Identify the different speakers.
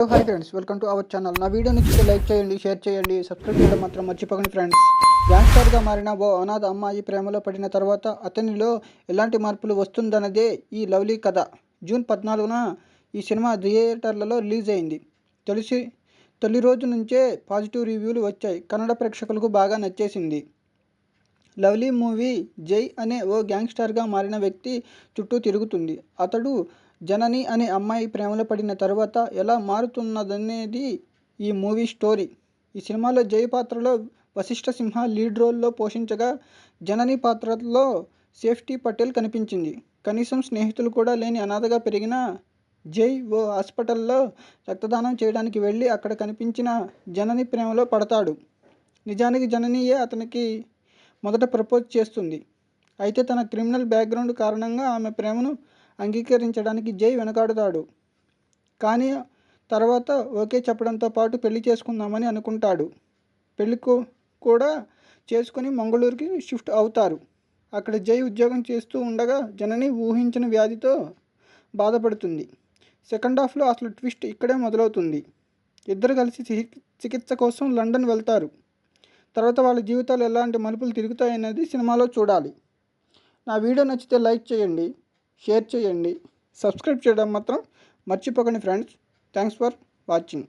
Speaker 1: Hi friends, welcome to our channel. నా video నచ్చితే like చేయండి, షేర్ చేయండి, సబ్స్క్రైబ్ చేయడం మాత్రం మర్చిపోకండి ఫ్రెండ్స్. గ్యాంగ్స్టర్గా మారిన ఓ అనాథ అమ్మాయి ప్రేమలో పడిన తర్వాత అతనిలో ఎలాంటి మార్పులు వస్తుందన్నదే ఈ లవ్లీ కథ. జూన్ 14న ఈ సినిమా థియేటర్లలో రిలీజ్ అయింది. తొలి రోజు నుంచే పాజిటివ్ రివ్యూలు వచ్చాయి. కన్నడ ప్రేక్షకులకు బాగా నచ్చేసింది. లవ్లీ మూవీ జై అనే ఓ గ్యాంగ్స్టర్గా మారిన వ్యక్తి చుట్టూ తిరుగుతుంది. అతడు జనని అనే అమ్మాయి ప్రేమలో పడిన తర్వాత ఎలా మారుతున్నదనేది ఈ మూవీ స్టోరీ. ఈ సినిమాలో జై పాత్రలో వశిష్ఠ సింహ లీడ్ రోల్లో పోషించగా, జనని పాత్రలో సేఫ్టీ పటేల్ కనిపించింది. కనీసం స్నేహితులు కూడా లేని అనాథగా పెరిగిన జై ఓ హాస్పిటల్లో రక్తదానం చేయడానికి వెళ్ళి అక్కడ కనిపించిన జనని ప్రేమలో పడతాడు. నిజానికి జననియే అతనికి మొదట ప్రపోజ్ చేస్తుంది. అయితే తన క్రిమినల్ బ్యాక్గ్రౌండ్ కారణంగా ఆమె ప్రేమను అంగీకరించడానికి జై వెనకాడుతాడు. కానీ తర్వాత ఓకే చెప్పడంతో పాటు పెళ్లి చేసుకుందామని అనుకుంటాడు. పెళ్లి కూడా చేసుకుని మంగళూరుకి షిఫ్ట్ అవుతారు. అక్కడ జై ఉద్యోగం చేస్తూ ఉండగా జనని ఊహించిన వ్యాధితో బాధపడుతుంది. సెకండ్ హాఫ్లో అసలు ట్విస్ట్ ఇక్కడే మొదలవుతుంది. ఇద్దరు కలిసి చికిత్స కోసం లండన్ వెళ్తారు. తర్వాత వాళ్ళ జీవితాలు ఎలాంటి మలుపులు తిరుగుతాయనేది సినిమాలో చూడాలి. నా వీడియో నచ్చితే లైక్ చేయండి, షేర్ చేయండి, సబ్స్క్రైబ్ చేయడం మాత్రం మర్చిపోకండి ఫ్రెండ్స్. Thanks for watching.